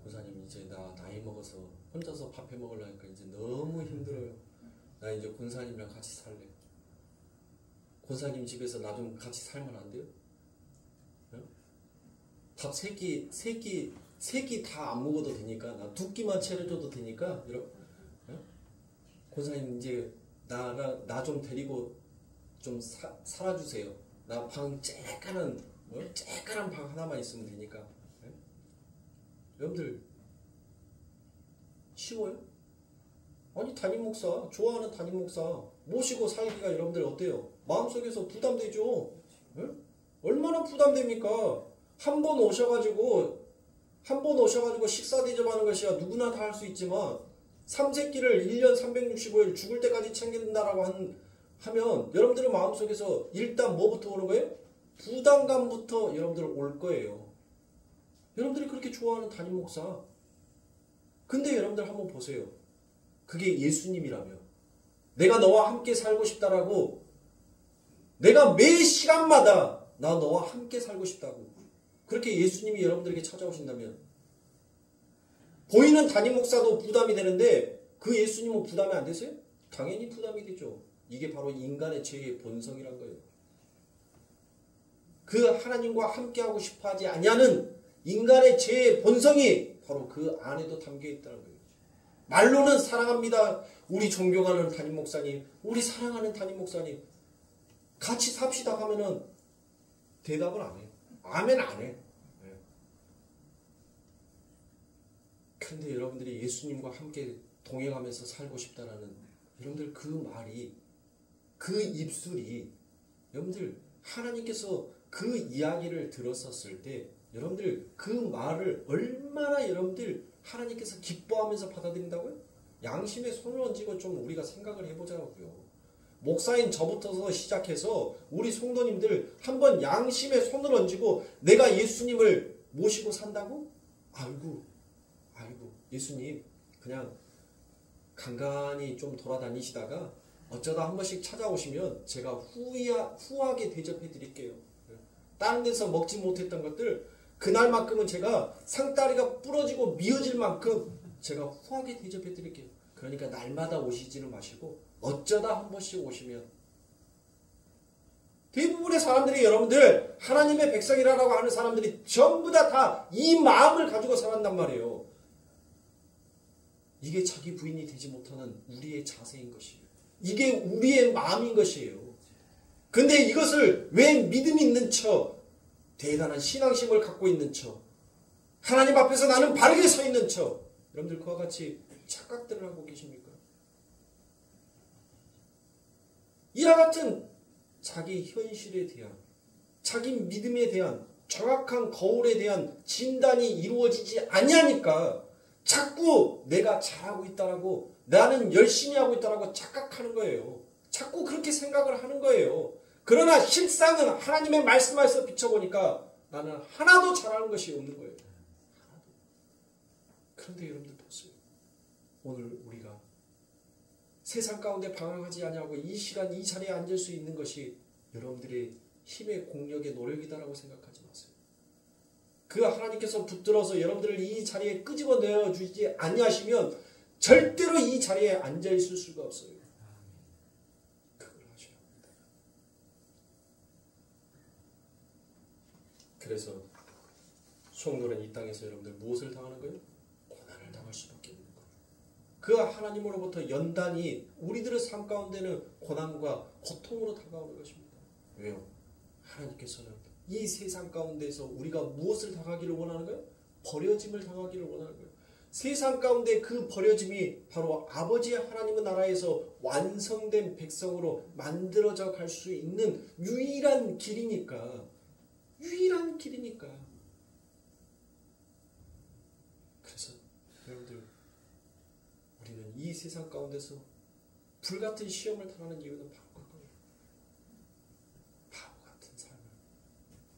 권사님 이제 나 나이 먹어서 혼자서 밥해 먹으려니까 이제 너무 힘들어요. 나 이제 권사님이랑 같이 살래. 권사님 집에서 나 좀 같이 살면 안 돼요? 네? 밥 세 끼 다 안 먹어도 되니까 나 두 끼만 차려줘도 되니까 여러분 네? 권사님 이제 나 좀 데리고 좀 살아주세요. 나 방 쬐까는 방 하나만 있으면 되니까 네? 여러분들 쉬워요? 아니 담임 목사 좋아하는 담임 목사 모시고 살기가 여러분들 어때요? 마음속에서 부담되죠? 네? 얼마나 부담됩니까? 한 번 오셔가지고 식사 대접하는 것이야 누구나 다 할 수 있지만 삼세끼를 1년 365일 죽을 때까지 챙긴다라고 하면 여러분들의 마음속에서 일단 뭐부터 오는 거예요? 부담감부터 여러분들 올 거예요. 여러분들이 그렇게 좋아하는 담임 목사 근데 여러분들 한번 보세요. 그게 예수님이라면 내가 너와 함께 살고 싶다라고 내가 매 시간마다 나 너와 함께 살고 싶다고 그렇게 예수님이 여러분들에게 찾아오신다면 보이는 담임 목사도 부담이 되는데 그 예수님은 부담이 안 되세요? 당연히 부담이 되죠. 이게 바로 인간의 죄의 본성이란 거예요. 그 하나님과 함께하고 싶어하지 아니하는 인간의 죄의 본성이 바로 그 안에도 담겨있다는 거예요. 말로는 사랑합니다. 우리 존경하는 담임 목사님, 우리 사랑하는 담임 목사님 같이 삽시다 하면은 대답을 안 해요. 아멘 안 해. 근데 여러분들이 예수님과 함께 동행하면서 살고 싶다라는 여러분들 그 말이 그 입술이 여러분들 하나님께서 그 이야기를 들었었을 때 여러분들 그 말을 얼마나 여러분들 하나님께서 기뻐하면서 받아들인다고요? 양심에 손을 얹고 좀 우리가 생각을 해보자고요. 목사인 저부터 시작해서 우리 성도님들 한번 양심에 손을 얹고 내가 예수님을 모시고 산다고? 아이고 예수님 그냥 간간히 좀 돌아다니시다가 어쩌다 한 번씩 찾아오시면 제가 후하게 대접해 드릴게요. 다른 데서 먹지 못했던 것들 그날만큼은 제가 상다리가 부러지고 미어질 만큼 제가 후하게 대접해 드릴게요. 그러니까 날마다 오시지는 마시고 어쩌다 한 번씩 오시면. 대부분의 사람들이, 여러분들 하나님의 백성이라고 하는 사람들이 전부 다 이 마음을 가지고 살았단 말이에요. 이게 자기 부인이 되지 못하는 우리의 자세인 것이에요. 이게 우리의 마음인 것이에요. 근데 이것을 왜 믿음 있는 척, 대단한 신앙심을 갖고 있는 척, 하나님 앞에서 나는 바르게 서 있는 척, 여러분들 그와 같이 착각들을 하고 계십니까? 이와 같은 자기 현실에 대한, 자기 믿음에 대한 정확한 거울에 대한 진단이 이루어지지 아니하니까 자꾸 내가 잘하고 있다라고, 나는 열심히 하고 있다라고 착각하는 거예요. 자꾸 그렇게 생각을 하는 거예요. 그러나 실상은 하나님의 말씀에서 비춰보니까 나는 하나도 잘하는 것이 없는 거예요. 하나도. 그런데 여러분들 보세요. 오늘 우리가 세상 가운데 방황하지 아니하고 이 시간 이 자리에 앉을 수 있는 것이 여러분들의 힘의 공력의 노력이다라고 생각하지 마세요. 그 하나님께서 붙들어서 여러분들을 이 자리에 끄집어내어 주지 아니하시면 절대로 이 자리에 앉아 있을 수가 없어요. 그걸 하셔야 합니다. 그래서 성도는 이 땅에서 여러분들 무엇을 당하는 거예요? 고난을 당할 수밖에 없는 거예요. 그 하나님으로부터 연단이 우리들의 삶 가운데는 고난과 고통으로 다가오는 것입니다. 왜요? 하나님께서는 이 세상 가운데서 우리가 무엇을 당하기를 원하는 거예요? 버려짐을 당하기를 원하는 거예요. 세상 가운데 그 버려짐이 바로 아버지의 하나님의 나라에서 완성된 백성으로 만들어져 갈 수 있는 유일한 길이니까. 그래서 여러분들, 우리는 이 세상 가운데서 불같은 시험을 당하는 이유는 바로 그거예요. 바보 같은 삶을.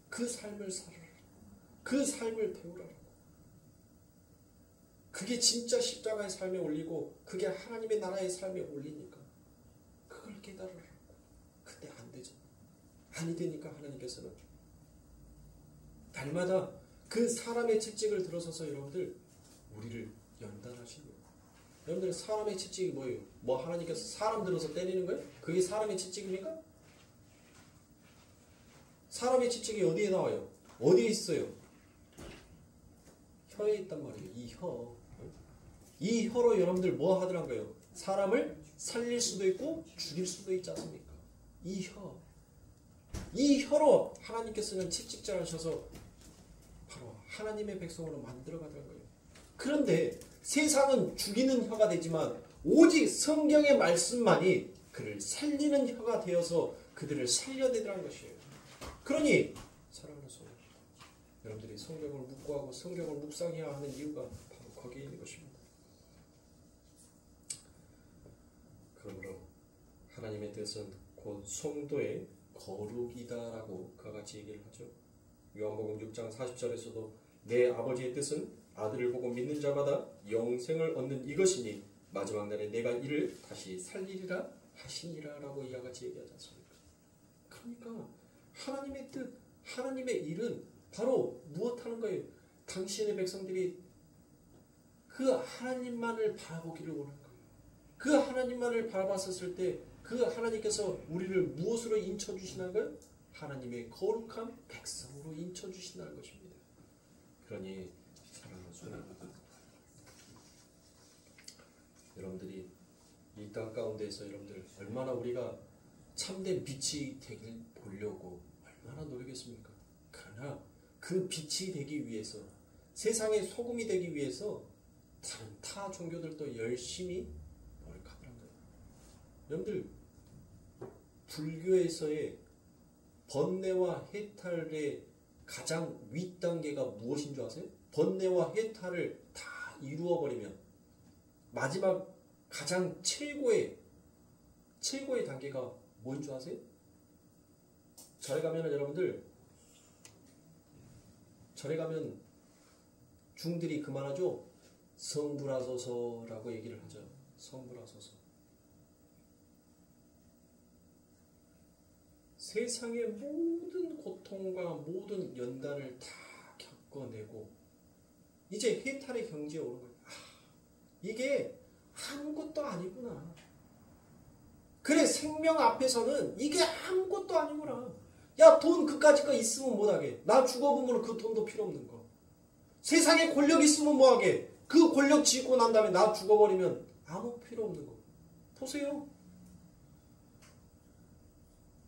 그 삶을 살아라. 그 삶을 배우라라고. 그게 진짜 십자가의 삶에 올리고 그게 하나님의 나라의 삶에 올리니까 그걸 깨달으라고. 근데 안 되죠. 아니 되니까 하나님께서는 날마다 그 사람의 채찍을 들어서서 여러분들 우리를 연단하시는 거예요. 여러분들 사람의 채찍이 뭐예요? 뭐 하나님께서 사람 들어서 때리는 거예요? 그게 사람의 채찍입니까? 사람의 채찍이 어디에 나와요? 어디에 있어요? 혀에 있단 말이에요. 이 혀. 이 혀로 여러분들 뭐 하더란 거예요? 사람을 살릴 수도 있고 죽일 수도 있지 않습니까? 이 혀. 이 혀로 하나님께서는 채찍질 하셔서 바로 하나님의 백성으로 만들어 가더란 거예요. 그런데 세상은 죽이는 혀가 되지만 오직 성경의 말씀만이 그를 살리는 혀가 되어서 그들을 살려내더란 것이에요. 그러니 사랑하는 성도, 여러분들이 성경을 묵고하고 성경을 묵상해야 하는 이유가 바로 거기에 있는 것입니다. 그러므로 하나님의 뜻은 곧 성도의 거룩이다라고 그와 같이 얘기를 하죠. 요한복음 6장 40절에서도 내 아버지의 뜻은 아들을 보고 믿는 자마다 영생을 얻는 이것이니 마지막 날에 내가 이를 다시 살리리라 하시니라 라고 이와 같이 얘기하지 않습니까? 그러니까 하나님의 뜻, 하나님의 일은 바로 무엇하는 거예요? 당신의 백성들이 그 하나님만을 바라보기를 원하는 거예요. 그 하나님만을 바라봤었을 때 그 하나님께서 우리를 무엇으로 인쳐주시는 거예요? 하나님의 거룩한 백성으로 인쳐주신다는 것입니다. 그러니 사랑하는 성도, 여러분들이 이 땅 가운데에서 여러분들 얼마나 우리가 참된 빛이 되길 보려고 얼마나 노력했습니까? 그러나 그 빛이 되기 위해서, 세상의 소금이 되기 위해서 다른 타 종교들도 열심히 노력하더란 거예요. 여러분들 불교에서의 번뇌와 해탈의 가장 윗단계가 무엇인 줄 아세요? 번뇌와 해탈을 다 이루어버리면 마지막 가장 최고의 단계가 뭐인 줄 아세요? 절에 가면 여러분들, 절에 가면 중들이 그만하죠. 성불하소서라고 얘기를 하죠. 성불하소서. 세상의 모든 고통과 모든 연단을 다 겪어내고 이제 해탈의 경지에 오는 거예요. 이게 아무것도 아니구나. 그래, 생명 앞에서는 이게 아무것도 아니구나. 야, 돈 그까짓 거 있으면 못하게. 나 죽어보면 그 돈도 필요 없는 거. 세상에 권력 있으면 뭐하게. 그 권력 쥐고 난 다음에 나 죽어버리면 아무 필요 없는 거. 보세요.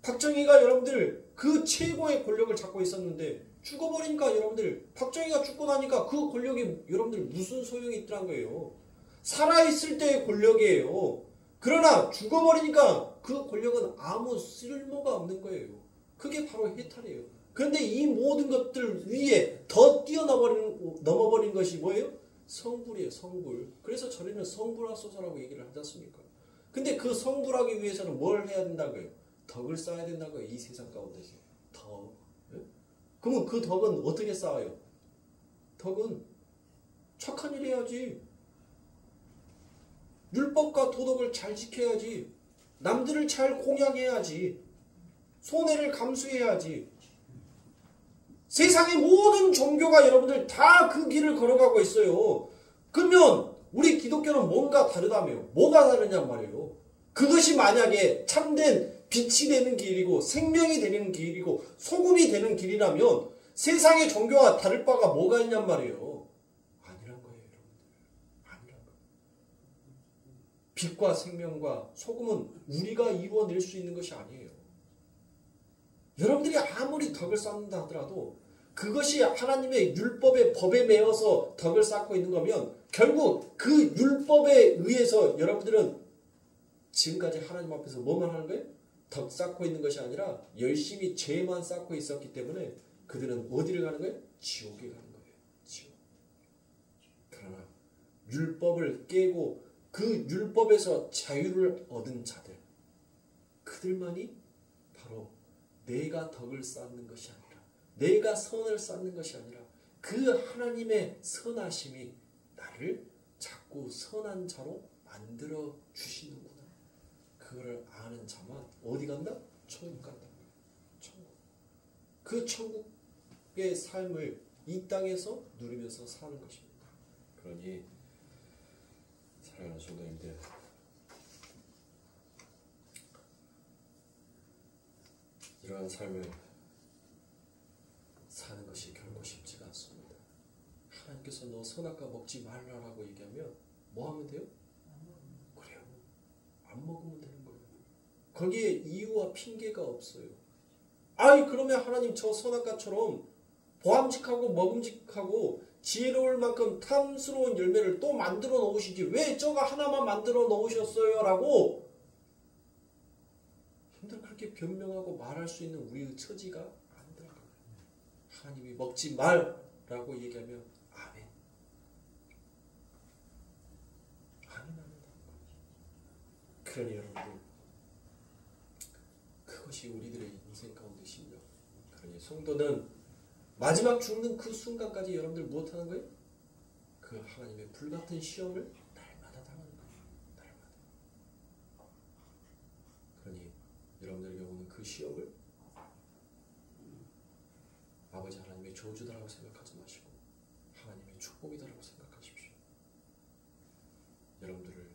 박정희가 여러분들 그 최고의 권력을 잡고 있었는데 죽어버리니까 여러분들 박정희가 죽고 나니까 그 권력이 여러분들 무슨 소용이 있더란 거예요. 살아있을 때의 권력이에요. 그러나 죽어버리니까 그 권력은 아무 쓸모가 없는 거예요. 그게 바로 해탈이에요. 그런데 이 모든 것들 위에 더 넘어버린 것이 뭐예요? 성불이에요. 성불. 그래서 저희는 성불하소서라고 얘기를 하지 않습니까? 근데 그 성불하기 위해서는 뭘 해야 된다고요? 덕을 쌓아야 된다고요. 이 세상 가운데서. 덕. 네? 그러면 그 덕은 어떻게 쌓아요? 덕은 착한 일 해야지. 율법과 도덕을 잘 지켜야지. 남들을 잘 공양해야지. 손해를 감수해야지. 세상의 모든 종교가 여러분들 다 그 길을 걸어가고 있어요. 그러면 우리 기독교는 뭔가 다르다며. 뭐가 다르냔 말이에요. 그것이 만약에 참된 빛이 되는 길이고 생명이 되는 길이고 소금이 되는 길이라면 세상의 종교와 다를 바가 뭐가 있냔 말이에요. 아니란 거예요, 여러분들. 아니란 거예요. 빛과 생명과 소금은 우리가 이루어낼 수 있는 것이 아니에요. 여러분들이 아무리 덕을 쌓는다 하더라도 그것이 하나님의 율법의 법에 매여서 덕을 쌓고 있는 거면 결국 그 율법에 의해서 여러분들은 지금까지 하나님 앞에서 뭐만 하는 거예요? 덕 쌓고 있는 것이 아니라 열심히 죄만 쌓고 있었기 때문에 그들은 어디를 가는 거예요? 지옥에 가는 거예요. 지옥. 그러나 율법을 깨고 그 율법에서 자유를 얻은 자들, 그들만이 바로 내가 덕을 쌓는 것이 아니라 내가 선을 쌓는 것이 아니라 그 하나님의 선하심이 나를 자꾸 선한 자로 만들어 주시는구나. 그거를 아는 자만 어디 간다? 천국 간다. 천국. 그 천국의 삶을 이 땅에서 누리면서 사는 것입니다. 그러니 사랑하는 성도님들, 이러한 삶을 사는 것이 결코 쉽지가 않습니다. 하나님께서 너 선악과 먹지 말라라고 얘기하면 뭐 하면 돼요? 그래요. 안 먹으면 되는 거예요. 거기에 이유와 핑계가 없어요. 아이, 그러면 하나님 저 선악과처럼 보암직하고 먹음직하고 지혜로울 만큼 탐스러운 열매를 또 만들어 놓으시지 왜 저거 하나만 만들어 놓으셨어요? 라고 힘들어 그렇게 변명하고 말할 수 있는 우리의 처지가 안 돼요. 하나님이 먹지 말라고 얘기하면 아멘. 아멘, 아멘. 그러니 여러분들, 그것이 우리들의 인생 가운데 심령. 그러니 성도는 마지막 죽는 그 순간까지 여러분들 무엇하는 거예요? 그 하나님의 불같은 시험을 날마다 당하는 거예요. 날마다. 그러니 여러분들에게 오는 그 시험을 아버지 하나님의 저주다라고 생각하지 마시고 하나님의 축복이다라고 생각하십시오. 여러분들을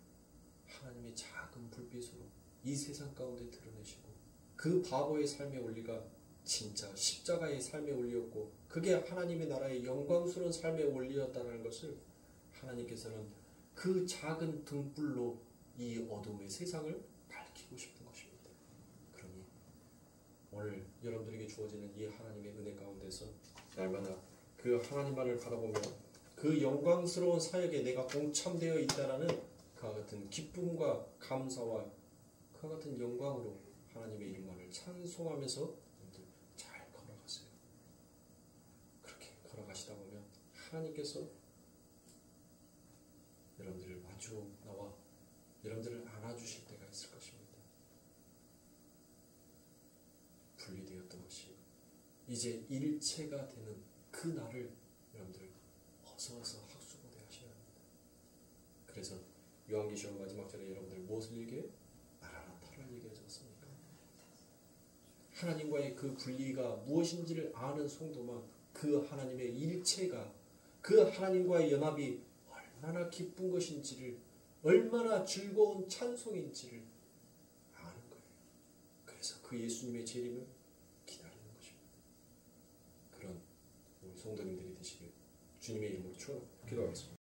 하나님의 작은 불빛으로 이 세상 가운데 드러내시고 그 바보의 삶의 원리가 진짜 십자가의 삶의 원리였고 그게 하나님의 나라의 영광스러운 삶의 원리였다는 것을 하나님께서는 그 작은 등불로 이 어둠의 세상을 밝히고 싶은 것입니다. 그러니 오늘 여러분들에게 주어지는 이 하나님의 은혜 가운데서 날마다 그 하나님만을 바라보며 그 영광스러운 사역에 내가 동참되어 있다라는 그와 같은 기쁨과 감사와 그와 같은 영광으로 하나님의 이름만을 찬송하면서 잘 걸어가세요. 그렇게 걸어가시다 보면 하나님께서 여러분들을 마주 나와 여러분들을 안아주실 때가 있을 것입니다. 분리되었던 것이 이제 일체가 되는 그 날을 여러분들 어서 학수고대 하셔야 합니다. 그래서 요한계시록 마지막 절에 여러분들 무엇을 얘기해요? 마라나타를 얘기하지 않습니까? 하나님과의 그 분리가 무엇인지를 아는 성도만 그 하나님의 일체가 그 하나님과의 연합이 얼마나 기쁜 것인지를 얼마나 즐거운 찬송인지를 아는 거예요. 그래서 그 예수님의 재림을 기다리는 것입니다. 그런 우리 성도님들이 되시길 주님의 이름으로 축원합니다. 기도하겠습니다.